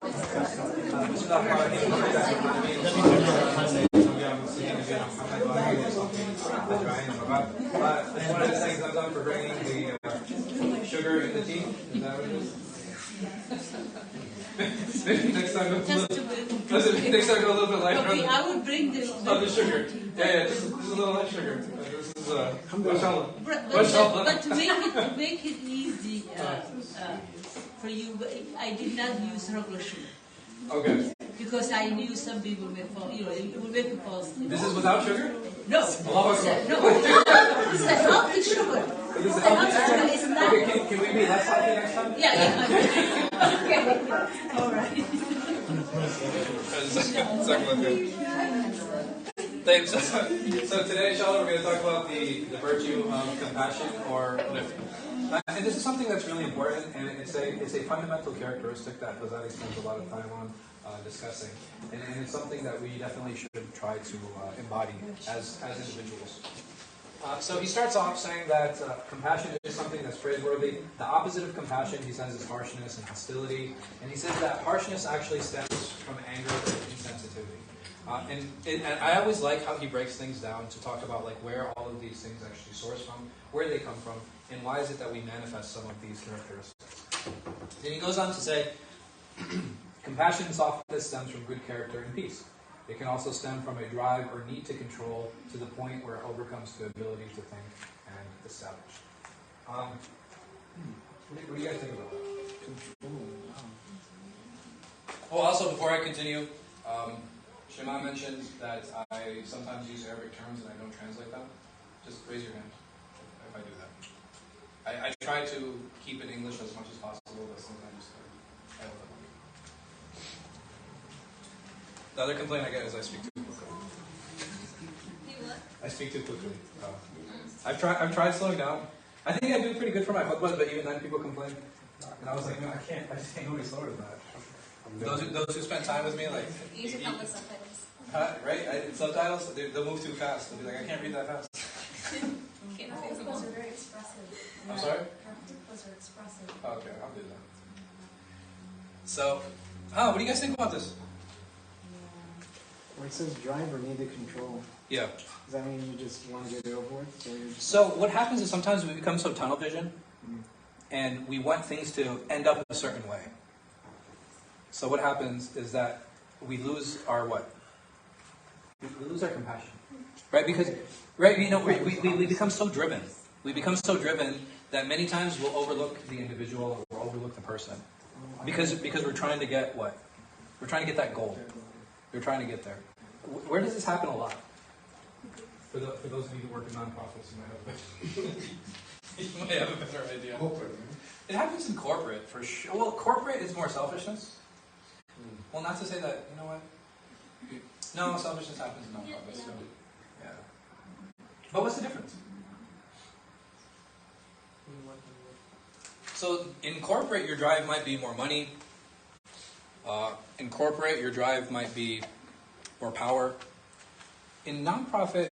One of the things I've done for bringing the sugar in the tea. Is that what it is? Maybe next time go a little bit lighter. Okay, I will bring the sugar. Yeah, just a little less sugar. This is mashallah. But to make it easy for you, I did not use regular sugar. Okay. Because I knew some people may fall, it will make you fall asleep. This is without sugar? No. This is a healthy sugar. This is healthy sugar? It's not. Okay, can we be less healthy next time? Yeah. Okay. All right. So today, inshallah, we're going to talk about the virtue of compassion, and this is something that's really important, and it's a fundamental characteristic that Ghazāli spends a lot of time on discussing, and it's something that we definitely should try to embody as individuals. So he starts off saying that compassion is something that's praiseworthy. The opposite of compassion, he says, is harshness and hostility. And he says that harshness actually stems from anger or insensitivity. And I always like how he breaks things down to talk about like where all of these things actually source from, where they come from, and why is it that we manifest some of these characteristics. Then he goes on to say, compassion and softness stems from good character and peace. It can also stem from a drive or need to control to the point where it overcomes the ability to think and establish. What do you guys think about that? Oh, also, before I continue, Shema mentioned that I sometimes use Arabic terms and I don't translate them. Just raise your hand if I do that. I try to keep it English as much as possible, but sometimes I overlook. The other complaint I get is I speak too quickly. I speak too quickly. I've tried slowing down. I think I do pretty good for my khutbahs, but even then people complain. And I was like, no, I just can't go any slower than that. Those who spend time with me, like... You should come with subtitles. Right? Subtitles, they'll move too fast. They'll be like, I can't read that fast. Articles are very expressive. I'm sorry? Articles are expressive. Okay, I'll do that. So, what do you guys think about this? Where it says drive or need to control. Yeah. Does that mean you just want to get it over with? So what happens is sometimes we become so tunnel vision, and we want things to end up a certain way. So what happens is that we lose our what? We lose our compassion, right? Because we become so driven. We become so driven that many times we'll overlook the individual or overlook the person because we're trying to get what? We're trying to get that goal. We're trying to get there. Where does this happen a lot? For those of you who work in nonprofits, you might have a better idea. Corporate. It happens in corporate, for sure. Well, corporate is more selfishness. Well, not to say that, you know what? No, selfishness happens in nonprofits. So, yeah. But what's the difference? So, in corporate, your drive might be more money. In corporate, your drive might be more power. In nonprofit,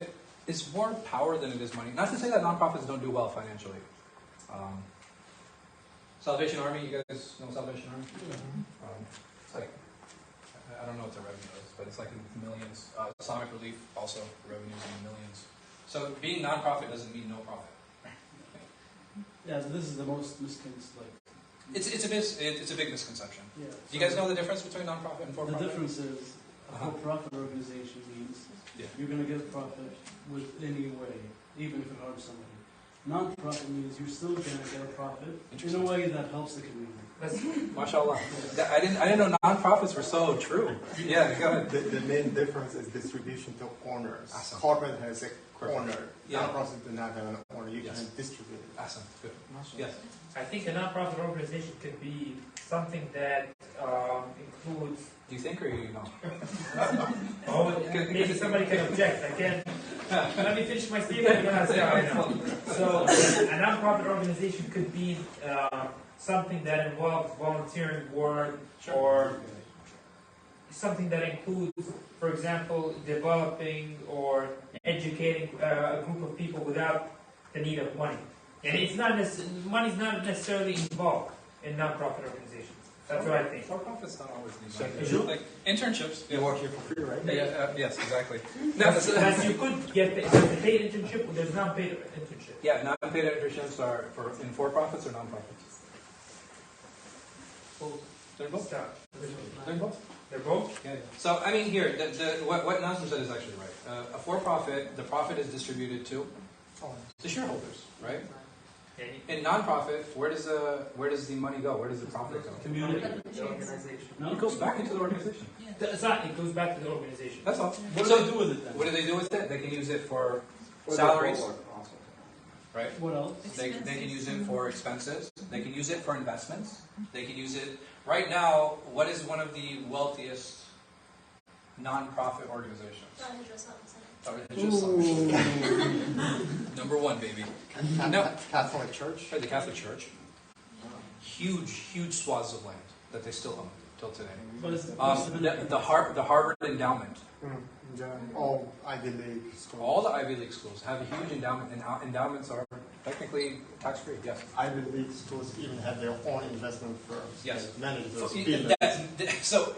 it's more power than it is money. Not to say that nonprofits don't do well financially. Salvation Army, you guys know Salvation Army? It's like, I don't know what the revenue is, but it's like in millions. Islamic Relief, also revenues in millions. So being nonprofit doesn't mean no profit. Yeah, so this is the most misconception. It's a big misconception. Yeah, Do you guys know the difference between nonprofit and for-profit? The difference is a for-profit organization means you're going to get a profit with any way, even if it harms somebody. Non-profit means you're still going to get a profit in a way that helps the community. MashaAllah. I didn't know non-profits were so true. Yeah, go ahead. The main difference is distribution to owners. Awesome. Corporate has an owner. Yeah. Non-profit do not have an owner. You can distribute it. Awesome. Good. Yes. I think a non-profit organization could be something that includes... Do you think or you know? Maybe somebody can object. I can't... Let me finish my statement. So a non-profit organization could be something that involves volunteering work or something that includes, for example, developing or educating a group of people without the need of money. And it's not money is not necessarily involved in non-profit organizations. That's what I think. For-profits don't always need Check money. it out. Like internships. You work here for free, right? Yes, exactly. But you could get there's a paid internship, or there's not paid internship. Yeah, non-paid internships are in for-profits or non-profits. They're both. They're both. They're both? Yeah. So I mean, here, what Nazim said is actually right. A for-profit, the profit is distributed to the shareholders, right? In non-profit, where does the money go? Where does the profit go? Community. The organization. No? It goes back into the organization. It's not, it goes back to the organization. That's all. What do So they do with it then? what do they do with it? They can use it for salaries, right? What else? They can use it for expenses. They can use it for investments. They can use it. Right now, what is one of the wealthiest non-profit organizations? Number one, baby. No. Catholic Church. The Catholic Church. Huge swaths of land that they still own till today. What is The Harvard endowment. All Ivy League schools. All the Ivy League schools have a huge endowment, and endowments are technically tax-free. Yes. Ivy League schools even have their own investment firms. Yes. that manage So, those billions. so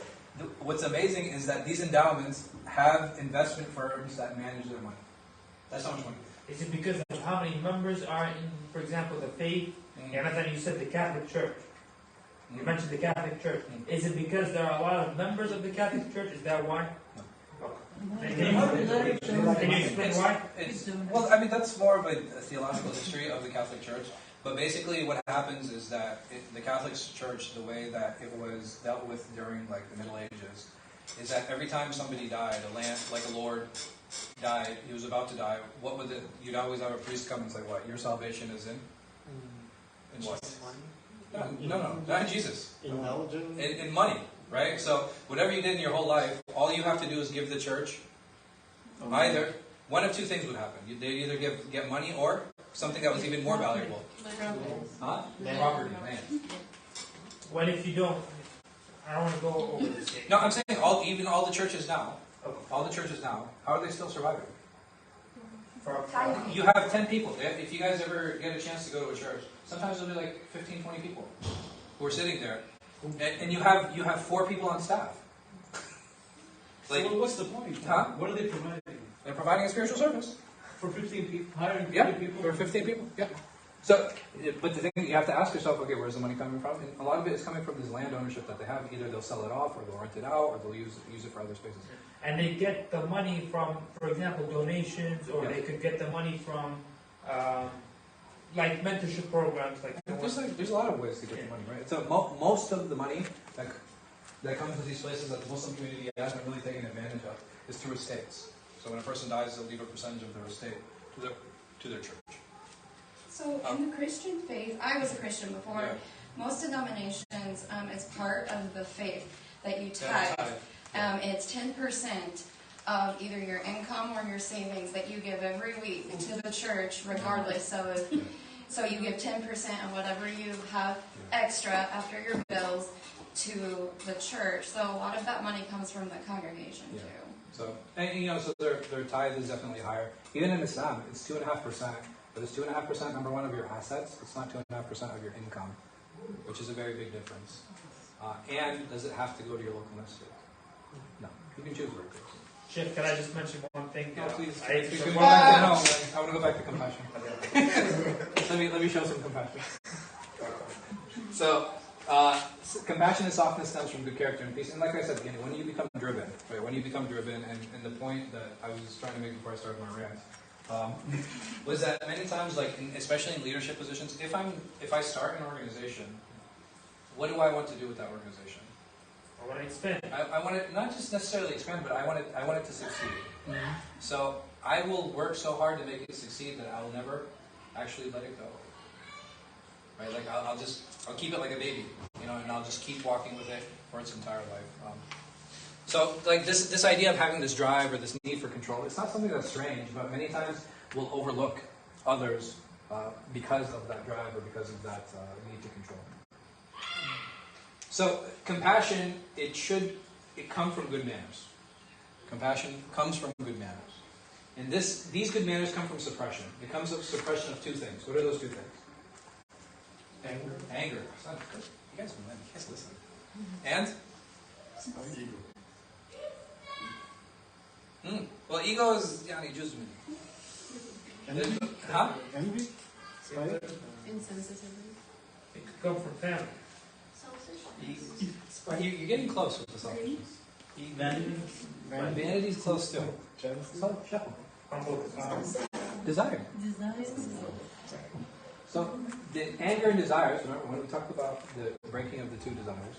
what's amazing is that these endowments have investment firms that manage their money. That's how much money. Is it because of how many members are in, for example, the faith? And I thought you said the Catholic Church. You mentioned the Catholic Church. Is it because there are a lot of members of the Catholic Church? Is that why? Can you explain why? Well, I mean, that's more of a theological history of the Catholic Church. But basically what happens is that the Catholic Church, the way that it was dealt with during like the Middle Ages, is that every time somebody died, like a lord died, he was about to die, what would you'd always have a priest come and say, what? Your salvation is in what? No, not in Jesus. In Belgium. In money, right? So whatever you did in your whole life, all you have to do is give the church. Either one of two things would happen. They'd either get money or something that was even more valuable. Huh? Property, land. What if you don't? I don't want to go over this. No, I'm saying even all the churches now, how are they still surviving? You have 10 people. If you guys ever get a chance to go to a church, sometimes there'll be like 15, 20 people who are sitting there, and you have 4 people on staff. Like, so what's the point? Huh? What are they providing? They're providing a spiritual service. For 15 people? Hiring 15 Yeah, people? for 15 people. Yeah. So, but the thing you have to ask yourself, okay, where's the money coming from? And a lot of it is coming from this land ownership that they have. Either they'll sell it off, or they'll rent it out, or they'll use it for other spaces. And they get the money from, for example, donations, or they could get the money from, like mentorship programs. There's a lot of ways to get the money, right? So most of the money that comes to these places that the Muslim community hasn't really taken advantage of is through estates. So when a person dies, they'll leave a percentage of their estate to their church. So in the Christian faith, I was a Christian before. Yeah. Most denominations, it's part of the faith that you tithe. It's 10% of either your income or your savings that you give every week to the church, regardless of. So you give 10% of whatever you have extra after your bills to the church. So a lot of that money comes from the congregation too. So so their tithe is definitely higher. Even in Islam, it's 2.5%. But it's 2.5%, number one, of your assets. It's not 2.5% of your income, which is a very big difference. And does it have to go to your local masjid? No. You can choose where it goes. Chef, can I just mention one thing? No, please. I want to go back to compassion. let me show some compassion. So, compassion and softness stems from good character and peace. And like I said, again, when you become driven, right? When you become driven, and the point that I was trying to make before I started my rant, was that many times, especially in leadership positions, if I start an organization, what do I want to do with that organization? I want to expand. I want it not just necessarily expand, but I want it to succeed. Mm-hmm. So I will work so hard to make it succeed that I'll never actually let it go. Right? Like I'll keep it like a baby, and I'll just keep walking with it for its entire life. So, like this idea of having this drive or this need for control, it's not something that's strange, but many times we'll overlook others because of that drive or because of that need to control. So, compassion, it comes from good manners. Compassion comes from good manners. And these good manners come from suppression. It comes from suppression of 2 things. What are those 2 things? Anger. You guys listen. And? Ego. Well, ego is yani juz min. Huh? Envy? Spite? Insensitivity. It could come from family. Selfishness. You're getting close with the selfishness. Vanity. Vanity is close too. Jealousy? Desire. Desires. So the anger and desires, remember when we talked about the breaking of the two desires,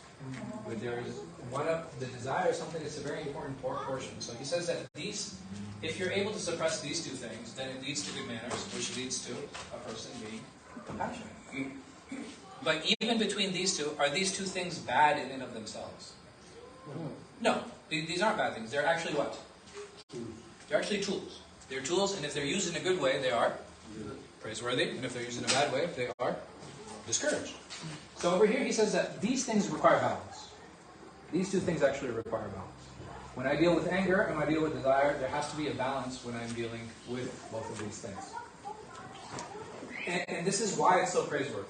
where there is one of the desire is something that's a very important portion. So he says that these, if you're able to suppress these two things, then it leads to good manners, which leads to a person being compassionate. But even between these two, are these two things bad in and of themselves? No, these aren't bad things. They're actually what? They're actually tools. They're tools, and if they're used in a good way, they are praiseworthy, and if they're used in a bad way, they are discouraged. So over here he says that these things require balance. These two things actually require balance. When I deal with anger and when I deal with desire, there has to be a balance when I'm dealing with both of these things. And this is why it's so praiseworthy.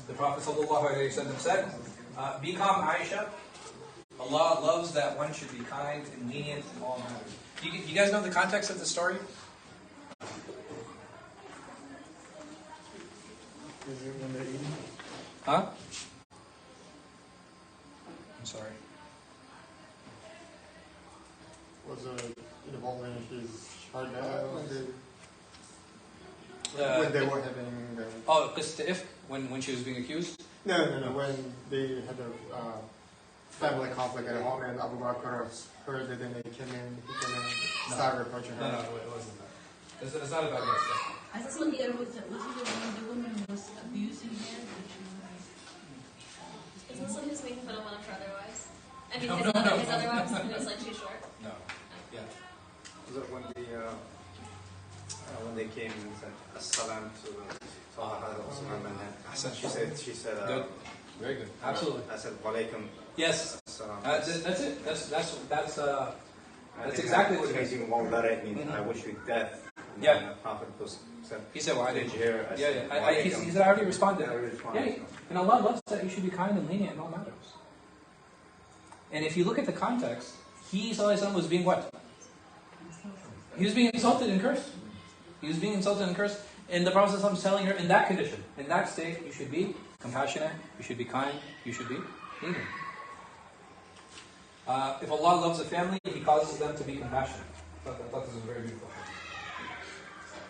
The Prophet ﷺ said, be calm, Aisha. Allah loves that one should be kind and lenient in all matters. You guys know the context of the story? Is it when they're eating? Huh? I'm sorry. Was involving his child When when they were having the... Oh, if when she was being accused? No, when they had a family conflict at home and Abu Bakr heard that, then they came in, he came in and started approaching her. No, it wasn't that. It's not about that. I think there was it when the woman was abusing her? Is this when he was making fun of one of her other wives? I mean, No, his other wives, who was like too short. No. Yeah. Was it when they came and said as-salam to Usman and she said Good. Very good. Absolutely. I said walaikum. Yes. As-salam. That's it. That's exactly what it is. Amazing Waldaret means I wish you death. And Yeah. then the Prophet said, He said, "Why did you hear?" I said, He "Walaikum." said, "I already responded." I already responded. Yeah. And Allah loves that you should be kind and lenient in all matters. And if you look at the context, he ﷺ was being what? He was being insulted and cursed. He was being insulted and cursed. And the Prophet ﷺ is telling her, in that condition, in that state, you should be compassionate, you should be kind, you should be lenient. If Allah loves a family, He causes them to be compassionate. I thought this was very beautiful.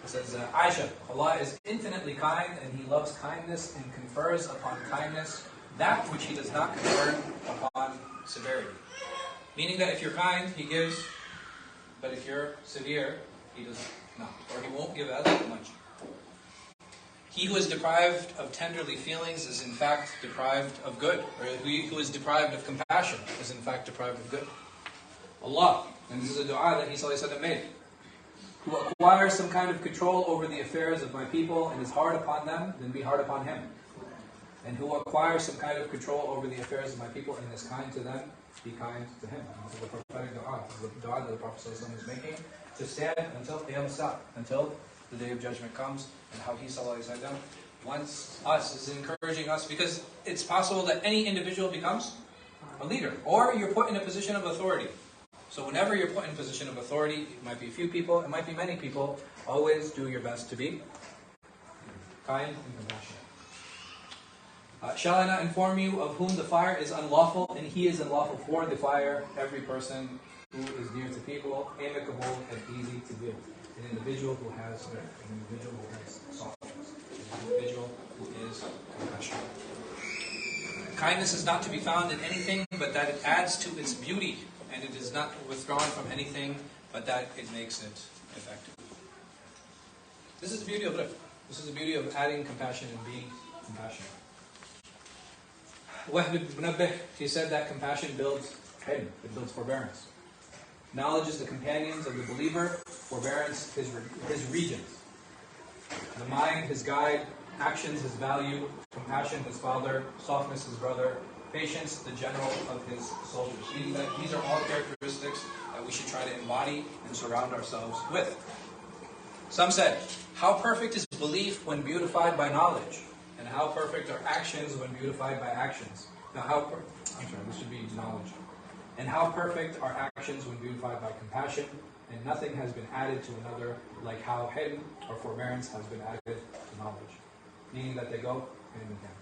It says, Aisha, Allah is infinitely kind and He loves kindness and confers upon kindness that which He does not confer upon severity. Meaning that if you're kind, He gives, but if you're severe, He does not. Or He won't give as much. He who is deprived of tenderly feelings is in fact deprived of good. Or he who is deprived of compassion is in fact deprived of good. Allah, and this is a dua that He ﷺ made, who acquires some kind of control over the affairs of my people and is hard upon them, then be hard upon him. And who acquires some kind of control over the affairs of my people and is kind to them, be kind to him. This is the prophetic dua. This is the dua that the Prophet ﷺ is making to stand until Qiyam as-Sa'ah, until the Day of Judgment comes, and how He ﷺ wants us, is encouraging us, because it's possible that any individual becomes a leader, or you're put in a position of authority. So whenever you're put in a position of authority, it might be a few people, it might be many people, always do your best to be kind and compassionate. Shall I not inform you of whom the fire is unlawful, and he is unlawful for the fire, every person who is near to people, amicable and easy to deal with. An individual who has softness, an individual who is compassionate. Kindness is not to be found in anything but that it adds to its beauty, and it is not withdrawn from anything but that it makes it effective. This is the beauty of life. This is the beauty of adding compassion and being compassionate. Wahb ibn Nabbih, he said that compassion builds hilm, it builds forbearance. Knowledge is the companions of the believer, forbearance his regents. The mind, his guide, actions, his value, compassion, his father, softness, his brother, patience, the general of his soldiers. Meaning that these are all characteristics that we should try to embody and surround ourselves with. Some said, how perfect is belief when beautified by knowledge, and how perfect are actions when beautified by actions. Now, this should be knowledge. And how perfect are actions when beautified by compassion, and nothing has been added to another, like how hilm, or forbearance, has been added to knowledge. Meaning that they go hand in hand.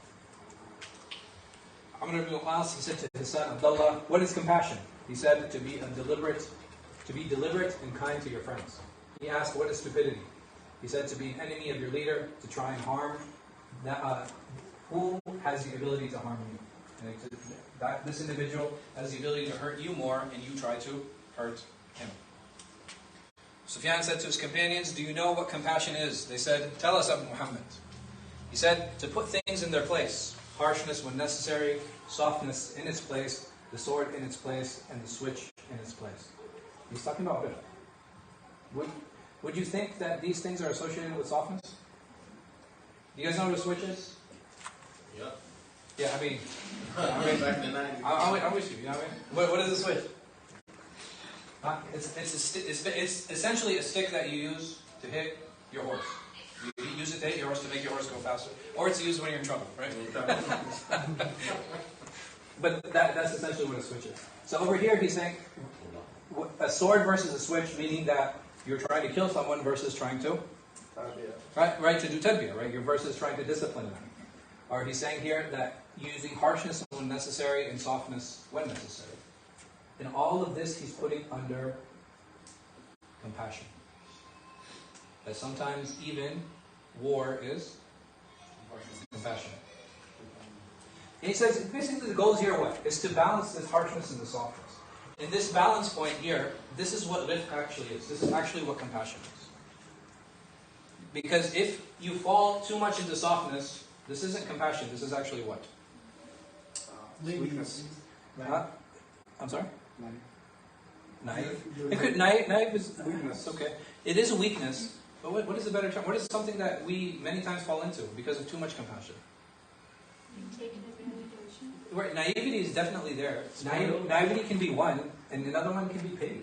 Amr ibn al-As, he said to his son Abdullah, what is compassion? He said, to be deliberate and kind to your friends. He asked, what is stupidity? He said, to be an enemy of your leader, to try and harm who has the ability to harm you. And this individual has the ability to hurt you more, and you try to hurt him. Sufyan said to his companions, do you know what compassion is? They said, tell us, Abu Muhammad. He said, to put things in their place, harshness when necessary, softness in its place, the sword in its place, and the switch in its place. He's talking about it. Would you think that these things are associated with softness? Do you guys know what a switch is? Yeah. Yeah, I mean, Back in the 90s. I'm with you, you know what I mean? What is a switch? It's essentially a stick that you use to hit your horse. You use it to hit your horse to make your horse go faster. Or it's used when you're in trouble, right? But that's essentially what a switch is. So over here he's saying, a sword versus a switch, meaning that you're trying to kill someone versus trying to, right, to do tadbiyah, right? You're versus trying to discipline them. Or he's saying here that using harshness when necessary and softness when necessary. And all of this he's putting under compassion. That sometimes even war is compassion. And he says, basically the goal here what? Is to balance this harshness and the softness. In this balance point here, this is what rifq actually is. This is actually what compassion is. Because if you fall too much into softness, this isn't compassion, this is actually what? Weakness. Huh? I'm sorry? Naive. Naive is weakness. Okay. It is a weakness, but what is a better term? What is something that we many times fall into because of too much compassion? Right, naivety is definitely there. Naivety can be one, and another one can be pity.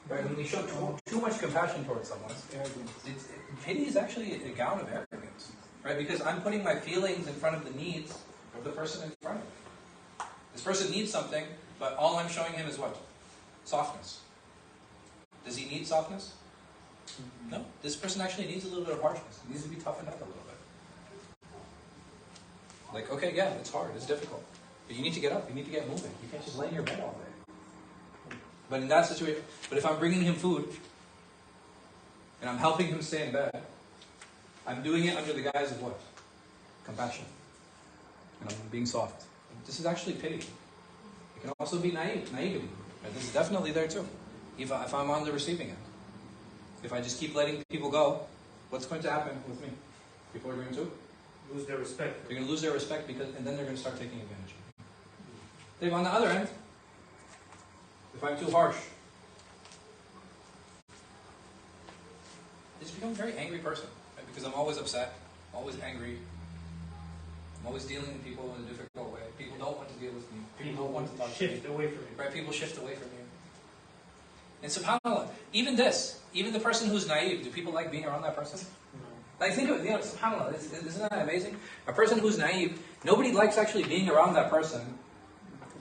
Right? When we show too much compassion towards someone, pity is actually a gown of arrogance. Right? Because I'm putting my feelings in front of the needs of the person in front of me. This person needs something, but all I'm showing him is what? Softness. Does he need softness? No. This person actually needs a little bit of harshness. He needs to be toughened up a little bit. Like, okay, yeah, it's hard, it's difficult. But you need to get up, you need to get moving. You can't just lay in your bed all day. But in that situation, but if I'm bringing him food, and I'm helping him stay in bed, I'm doing it under the guise of what? Compassion. And I'm being soft. This is actually pity. It can also be naivety. Right? This is definitely there too. If I'm on the receiving end. If I just keep letting people go, what's going to happen with me? People are going to lose their respect. They're going to lose their respect and then they're going to start taking advantage of me. If on the other end, if I'm too harsh, I just become a very angry person. Right? Because I'm always upset, always angry. I'm always dealing with people in a difficult way. People don't want to deal with me. People don't want to talk to me. Shift away from you. Right? People shift away from you. And subhanAllah, even the person who's naive, do people like being around that person? Like think of it, subhanAllah, isn't that amazing? A person who's naive, nobody likes actually being around that person.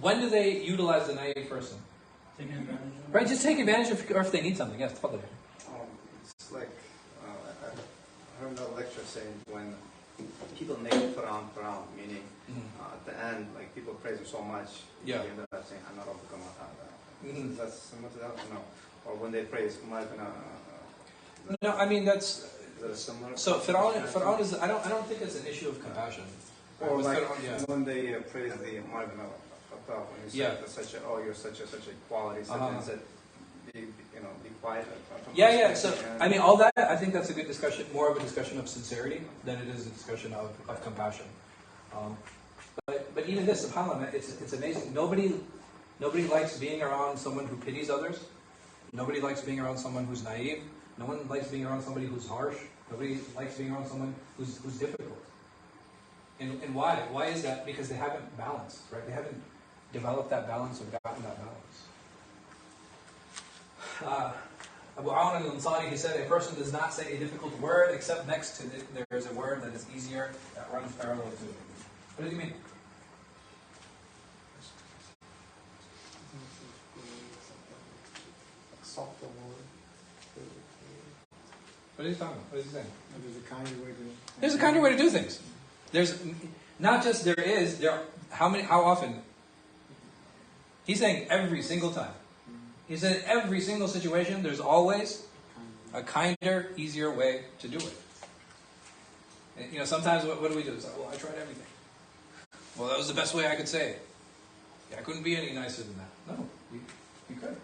When do they utilize the naive person? Taking advantage of it. Right, just take advantage of, or if they need something. Yes, tafadhal. It's like, I heard a lecture saying when people make Quran, meaning at the end, like people praise you so much, Yeah. you end up saying, I'm not overcome. That's similar to that? No. Or when they praise, No, I mean that's. Is that a similar? So Fir'aun is. I don't think it's an issue of compassion. Or like Fir'aun, when they praise the Umar ibn Khattab, when he said you're such a quality, and said, be quiet. Yeah. So I mean, all that. I think that's a good discussion. More of a discussion of sincerity than it is a discussion of compassion. But even this, subhanAllah, it's amazing. Nobody likes being around someone who pities others. Nobody likes being around someone who's naive. No one likes being around somebody who's harsh. Nobody likes being around someone who's difficult. And why? Why is that? Because they haven't balanced, right? They haven't developed that balance or gotten that balance. Abu Awn al-Ansari, he said, a person does not say a difficult word except next to it there is a word that is easier that runs parallel to it. What does he mean? softer word. What are you talking about? What is he saying? There's a kinder way to. There's a kinder way to do things. There's not just there is, there how often? He's saying every single time. He said every single situation there's always a kinder, easier way to do it. And, you know, sometimes what do we do? It's like, well, I tried everything. Well, that was the best way I could say it. Yeah, I couldn't be any nicer than that. No, you could.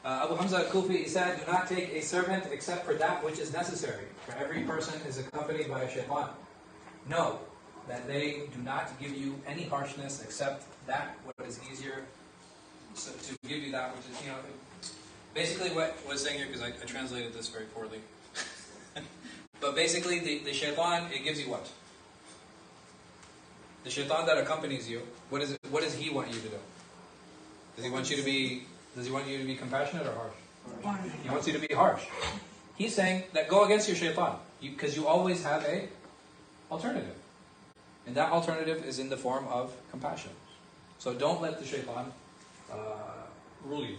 Abu Hamza al-Kufi, he said, do not take a servant except for that which is necessary. For every person is accompanied by a shaitan. Know that they do not give you any harshness except that what is easier, so to give you that which is, you know, basically what I was saying here, because I translated this very poorly. But basically the shaitan, it gives you what? The shaitan that accompanies you, what does he want you to do? Does he want you to be compassionate or harsh? He wants you to be harsh. He's saying that go against your shaitan, because you always have a alternative. And that alternative is in the form of compassion. So don't let the shaitan rule you.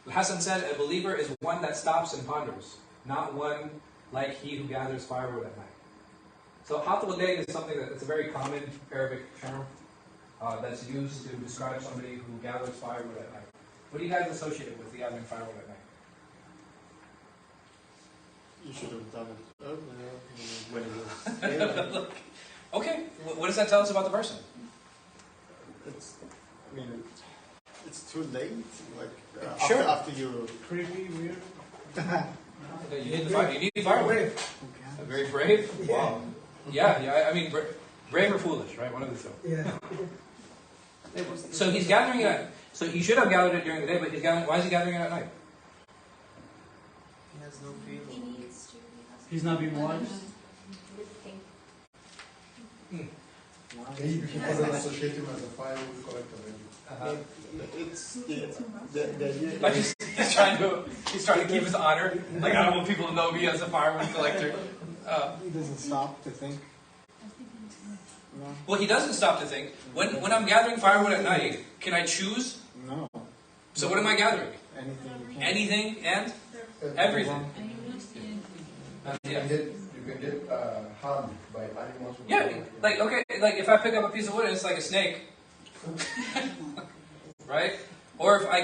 Al-Hasan said, a believer is one that stops and ponders, not one like he who gathers firewood at night. So Hatta al-Dayn is something it's a very common Arabic term that's used to describe somebody who gathers firewood at night. What do you guys associate with the gathering firewood at night? You should have done it earlier when it was daylight. Okay, what does that tell us about the person? It's too late. Like Sure. after you Creepy, weird. You need the fire. You need firewood. Very brave. Wow. Yeah. I mean, brave or foolish, right? One of the two. Yeah. So he's gathering it. So he should have gathered it during the day, but he's gathering. Why is he gathering it at night? He has no feeling. He needs to. He's not being wise. You can associate him as a firewood collector. He's trying to keep his honor. Like, I don't want people to know me as a firewood collector. He doesn't stop to think. No. Well, he doesn't stop to think. When I'm gathering firewood at night, can I choose? No. So what am I gathering? Anything you can. Anything and everything. You can get harmed by animals. Yeah, like, okay, like if I pick up a piece of wood and it's like a snake, right? Or if I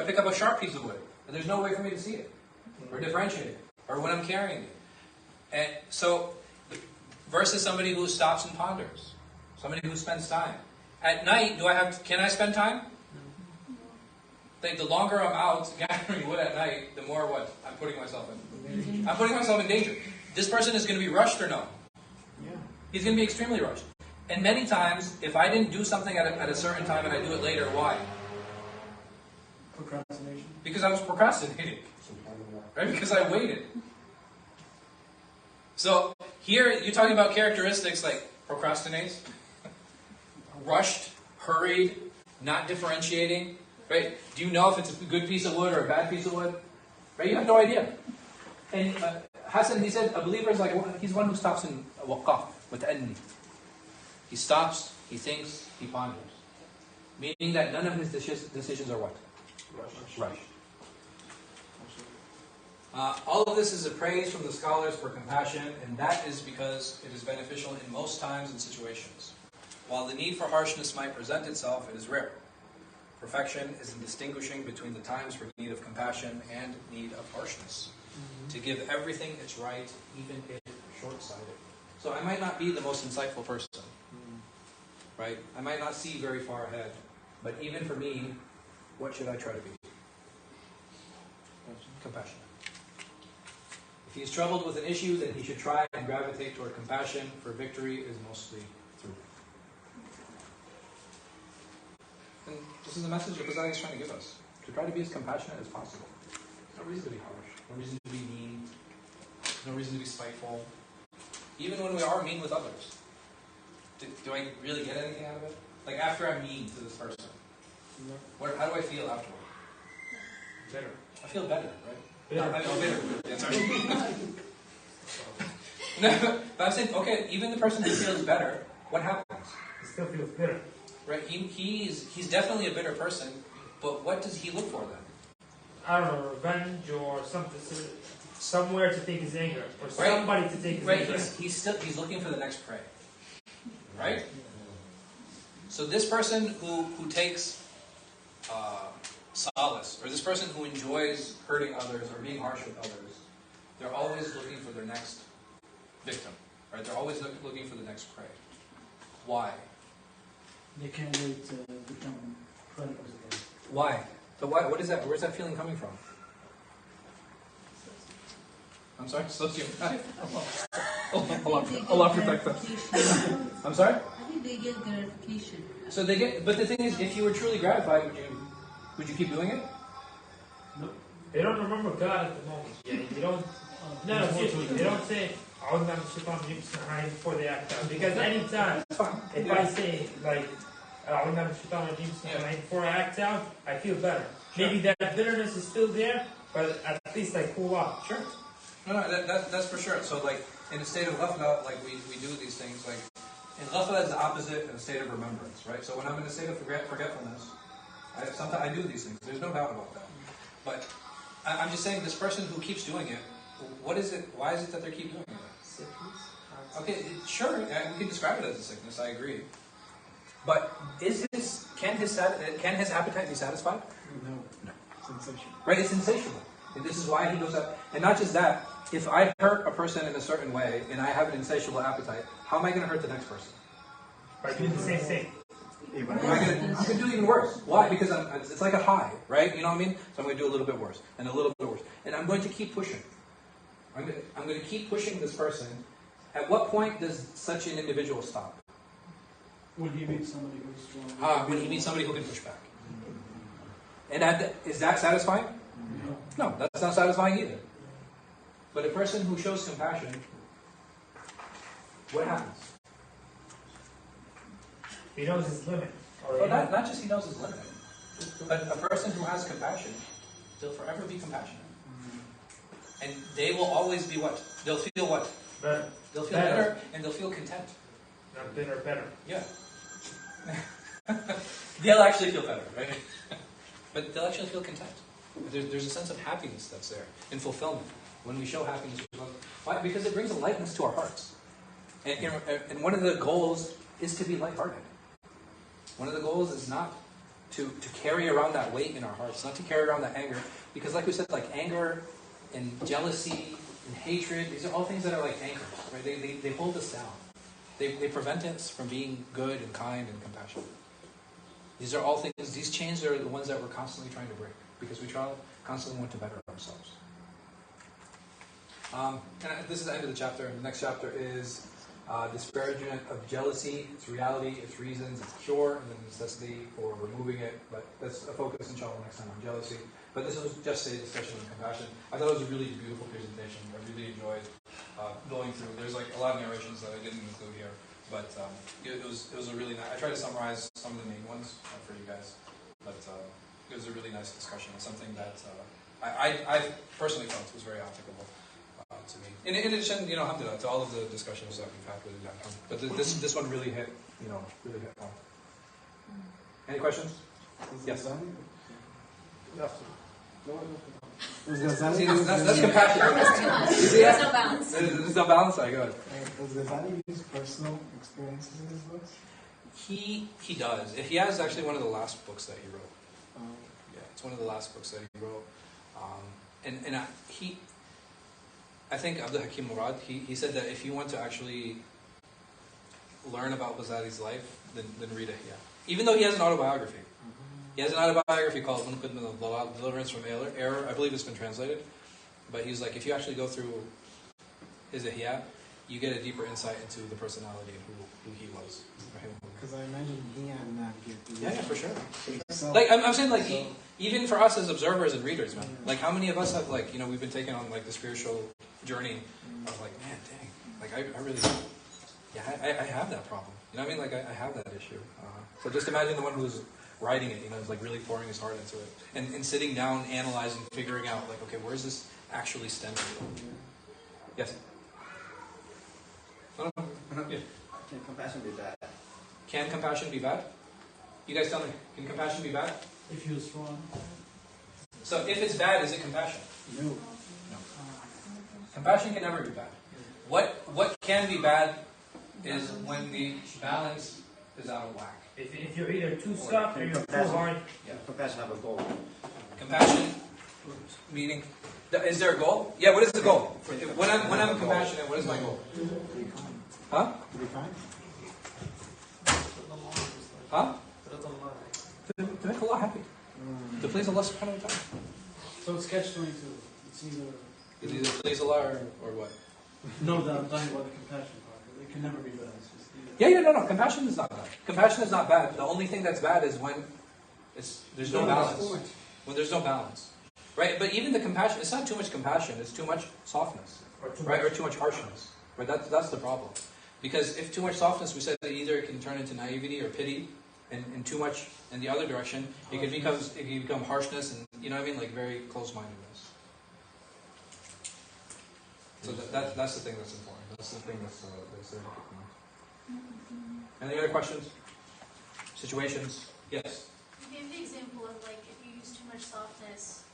pick up a sharp piece of wood, and there's no way for me to see it, or differentiate it, or when I'm carrying it. And so, versus somebody who stops and ponders, somebody who spends time. At night, can I spend time? Like, the longer I'm out gathering wood at night, the more what? I'm putting myself in. I'm putting myself in danger. This person is going to be rushed or no? Yeah. He's going to be extremely rushed. And many times, if I didn't do something at a certain time and I do it later, why? Procrastination. Because I was procrastinating. Right? Because I waited. So, here you're talking about characteristics like procrastinate, rushed, hurried, not differentiating. Right? Do you know if it's a good piece of wood or a bad piece of wood? Right? You have no idea. And Hassan, he said, a believer is like, he's one who stops in waqaf, muta'anni. He stops, he thinks, he ponders. Meaning that none of his decisions are what? Rush. All of this is a praise from the scholars for compassion, and that is because it is beneficial in most times and situations. While the need for harshness might present itself, it is rare. Perfection is in distinguishing between the times for need of compassion and need of harshness. To give everything its right, even if short-sighted. So I might not be the most insightful person, right? I might not see very far ahead, but even for me, what should I try to be? Compassionate. If he is troubled with an issue, then he should try and gravitate toward compassion, for victory is mostly through. And this is the message that Ghazāli is trying to give us. To try to be as compassionate as possible. No reason to be harsh. No reason to be mean. No reason to be spiteful. Even when we are mean with others. Do I really get anything out of it? Like after I'm mean to this person. How do I feel afterward? Better. I feel better, right? Bitter. Yeah, sorry. No, but I'm saying, okay, even the person who feels better, what happens? He still feels bitter. Right? He's definitely a bitter person, But what does he look for then? I don't know, revenge or something, somewhere to take his anger, or Right. somebody to take his anger. He's looking for the next prey. Right? So this person who takes solace, or this person who enjoys hurting others or being harsh with others, they're always looking for their next victim. Right? They're always looking for the next prey. Why? They can't wait to become predators again. Why? So why? What is that? Where's that feeling coming from? I'm sorry? Sociopath. Allah protect us. I'm sorry? I think they get gratification. So they get, but the thing is, if you were truly gratified, would you keep doing it? No. They don't remember God at the moment. Yeah, they don't. No, seriously, they don't say "A'udhu billahi minash shaitanir rajeem" before they act out. Because anytime, if I say like "A'udhu billahi minash shaitanir rajeem" before I act out, I feel better. Sure. Maybe that bitterness is still there, but at least I cool off. Sure. No, that's for sure. So like in a state of ghafla, like we do these things. Like in ghafla is the opposite in a state of remembrance, right? So when I'm in a state of forgetfulness, sometimes I do these things. There's no doubt about that. But I'm just saying, this person who keeps doing it, what is it? Why is it that they keep doing it? Sickness. Okay, sure, we can describe it as a sickness. I agree. But can his appetite be satisfied? No. Sensation. Right, it's insatiable. And this is why he goes up. And not just that, if I hurt a person in a certain way and I have an insatiable appetite, how am I going to hurt the next person? By doing the same thing. I'm going to do even worse. Why? Because it's like a high, right? You know what I mean? So I'm going to do a little bit worse, and a little bit worse. And I'm going to keep pushing. I'm going to keep pushing this person. At what point does such an individual stop? When he meets somebody who's strong. When he meets somebody who can push back. And is that satisfying? No, that's not satisfying either. But a person who shows compassion, what happens? He knows his limit. Well, not just he knows his limit, but a person who has compassion, they'll forever be compassionate. And they will always be what? They'll feel what? Better. They'll feel better, and they'll feel content. Not bitter, better. Yeah. They'll actually feel better, right? But they'll actually feel content. There's a sense of happiness that's there, and fulfillment. When we show happiness, why? Because it brings a lightness to our hearts. And one of the goals is to be lighthearted. One of the goals is not to carry around that weight in our hearts, not to carry around that anger. Because like we said, like anger and jealousy and hatred, these are all things that are like anchors, right? They hold us down. They prevent us from being good and kind and compassionate. These are all things, these chains are the ones that we're constantly trying to break, because we constantly want to better ourselves. And this is the end of the chapter, and the next chapter is disparagement of jealousy, its reality, its reasons, its cure, and the necessity for removing it. But that's a focus, inshallah, next time on jealousy. But this was just a discussion on compassion. I thought it was a really beautiful presentation. I really enjoyed going through. There's like a lot of narrations that I didn't include here, but it was a really nice. I tried to summarize some of the main ones for you guys, but it was a really nice discussion. It's something that I personally felt was very applicable to me. In addition, alhamdulillah, to all of the discussions that we've had with that one. But this one really hit, really hit home. Any questions? Yes. See, that's compassion. That's too much. You see There's that? no balance. There's no balance. I got it. Does Ghazāli use personal experiences in his books? He does. He has actually one of the last books that he wrote. Oh. Yeah, it's one of the last books that he wrote. I think Abdul Hakim Murad, he said that if you want to actually learn about Ghazāli's life, then read Iḥyā. Even though he has an autobiography. He has an autobiography called Munqidh min al-Dhalal, Deliverance from Error. I believe it's been translated. But he's like, if you actually go through his Iḥyā, you get a deeper insight into the personality and who he was. Because I imagine he had navigated. Yeah, for sure. Himself. Like I'm saying, like even for us as observers and readers, man. Like how many of us have we've been taken on like the spiritual journey of like, man, dang, like I really, I have that problem. You know what I mean? Like I have that issue. So just imagine the one who's writing it, is like really pouring his heart into it, and sitting down, analyzing, figuring out like, okay, where's this actually stemmed from? Yes. Can compassion be bad? Can compassion be bad? You guys tell me, can compassion be bad? If you're strong. So if it's bad, is it compassion? No. No. Compassion can never be bad. What can be bad is when the balance is out of whack. If you're either too soft or you're too hard. Yeah, compassion have a goal. Compassion, meaning, is there a goal? Yeah, what is the goal? When I'm compassionate, what is my goal? Huh? To be kind? Huh? To make Allah happy. To please Allah subhanahu wa ta'ala. So it's catch-22. It's either... It's either please Allah or what? No, I'm talking about the compassion part. It can never be bad. It's just Yeah, no. Compassion is not bad. Compassion is not bad. The only thing that's bad is when there's no balance. When there's no balance. Right? But even the compassion, it's not too much compassion, it's too much softness. Or too much harshness. Right? That's the problem. Because if too much softness, we said that either it can turn into naivety or pity, and too much in the other direction, it can become harshness and, you know what I mean, like very close-mindedness. So that's the thing that's important. That's the thing that's very important. Any other questions? Situations? Yes? You gave the example of like if you use too much softness,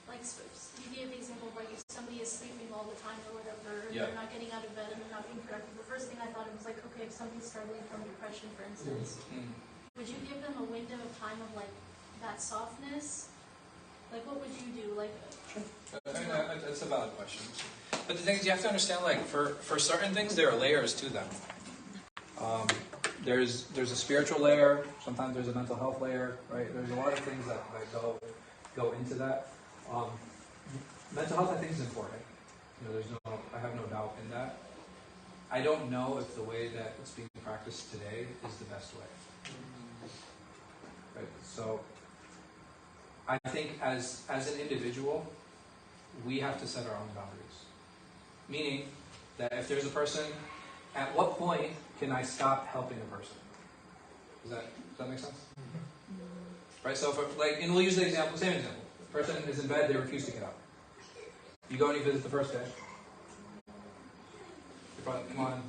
like you gave the example of like if somebody is sleeping all the time or whatever, Yeah. they're not getting out of bed and they're not being productive. The first thing I thought of was like, okay, if somebody's struggling from depression, for instance, would you give them a window of time of like that softness? Like what would you do? Like sure. That's a valid question. But the thing is, you have to understand, like for certain things, there are layers to them. There's a spiritual layer. Sometimes there's a mental health layer, right? There's a lot of things that go into that. Mental health, I think, is important. You know, I have no doubt in that. I don't know if the way that it's being practiced today is the best way. Right? So, I think as an individual, we have to set our own boundaries. Meaning that if there's a person, at what point can I stop helping a person? Does that make sense? Right. So, and we'll use the example, same example. The person is in bed; they refuse to get up. You go and you visit the first day. You probably, come on,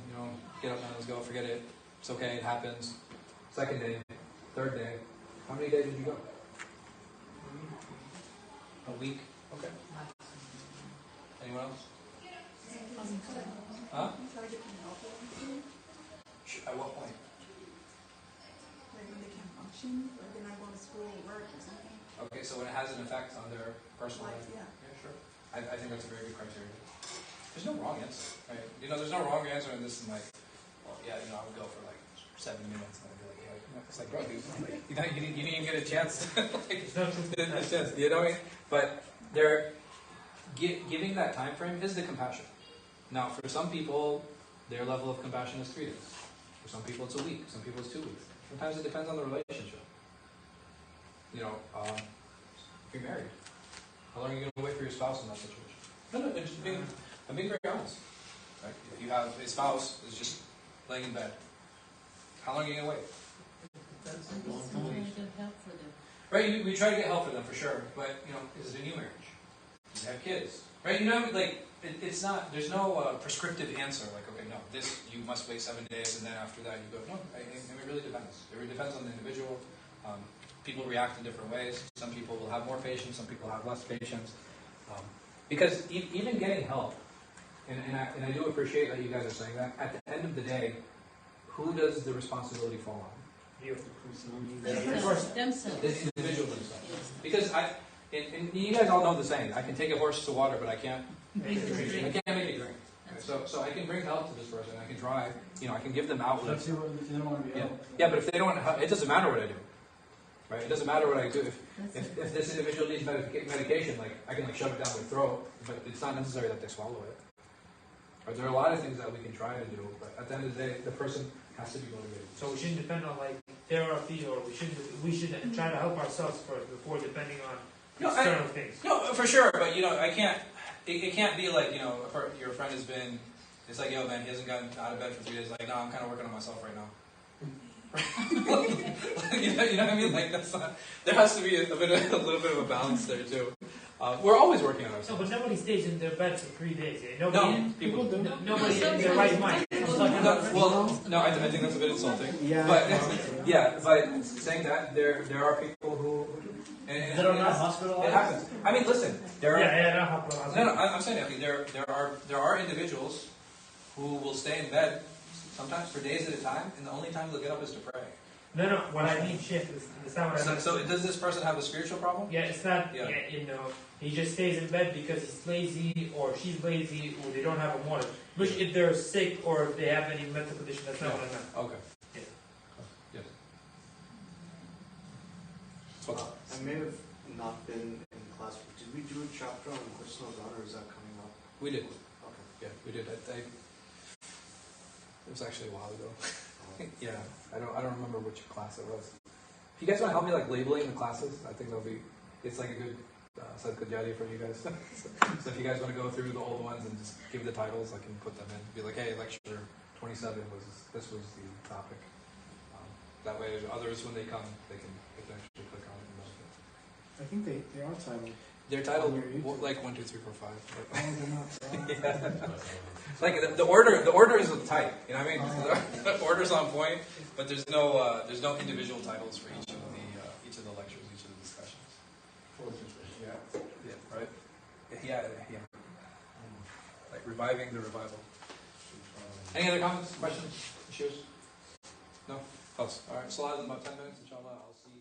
get up now, let's go. Forget it. It's okay. It happens. Second day, third day. How many days did you go? A week. Okay. Anyone else? Huh? At what point? Like when they can't function, or they're not going to school or work or something. Okay, so when it has an effect on their personal life? Yeah. Yeah, sure. I think that's a very good criteria. There's no wrong answer, right? There's no wrong answer in this, and like, well, yeah, I would go for like 7 minutes, and I'd be like, yeah, it's like, bro, dude, like, you didn't even get a chance. You know what I mean? But giving that time frame is the compassion. Now, for some people, their level of compassion is 3 days. For some people, it's a week. Some people, it's 2 weeks. Sometimes it depends on the relationship. If you're married, how long are you going to wait for your spouse in that situation? No, I'm being very honest. Right? If you have a spouse who's just laying in bed, how long are you going to wait? That's a long time. Help for them. Right? We try to get help for them for sure, but is it a new marriage? Do they have kids? Right? It's not. There's no prescriptive answer. Like, okay, no, you must wait 7 days, and then after that you go. No, it really depends. It really depends on the individual. People react in different ways. Some people will have more patience. Some people have less patience. Because even getting help, and I do appreciate that you guys are saying that. At the end of the day, who does the responsibility fall on? You. Themselves. The individual themselves. Because and you guys all know the saying, I can take a horse to water, but I can't make it drink. So I can bring help to this person. I can try, I can give them outlets. Yeah, but if they don't want help, it doesn't matter what I do. Right? It doesn't matter what I do. If this individual needs medication, like I can shove it down their throat, but it's not necessary that they swallow it. Right? There are a lot of things that we can try to do, but at the end of the day, the person has to be motivated. So we shouldn't depend on therapy, or we should try to help ourselves first before depending on external things. No, for sure, but I can't. It can't be like your friend has been. It's like, yo, man, he hasn't gotten out of bed for 3 days. Like, no, I'm kind of working on myself right now. you know what I mean? Like, that's not. There has to be a little bit of a balance there too. We're always working on ourselves. No, but nobody stays in their bed for 3 days. People do. Nobody in their right mind. No, I think that's a bit insulting. Yeah. But Yeah, but saying that, there are people who and That are not hospitalized? It happens. I mean, listen, there are. not hospitalized. No, I'm saying that there are individuals who will stay in bed sometimes for days at a time, and the only time they'll get up is to pray. No, what I mean, Sheikh, it's not what I mean. So does this person have a spiritual problem? Yeah, it's not, Yeah. he just stays in bed because he's lazy, or she's lazy, or they don't have a motive. Which, if they're sick, or if they have any mental condition, that's not what I meant. Okay. Yeah. Yes. I may have not been in class. Did we do a chapter on personal honor, or is that coming up? We did. Okay. Yeah, we did. It was actually a while ago. Yeah, I don't remember which class it was. If you guys want to help me like labeling the classes, I think it's like a good idea for you guys. So if you guys want to go through the old ones and just give the titles, I can put them in. Be like, hey, lecture 27 was the topic. That way, others when they come, they can actually click on it and know it. I think they are titled. They're titled On your YouTube. like 1, 2, 3, 4, 5. Oh, they're not. Yeah. Like the order is tight. You know what I mean? The order's on point, but there's no individual titles for each of the lectures, each of the discussions. Yeah, right. Yeah. Like reviving the revival. Any other comments, questions, issues? No. Close. All right. Salat in about 10 minutes, inshallah. I'll see.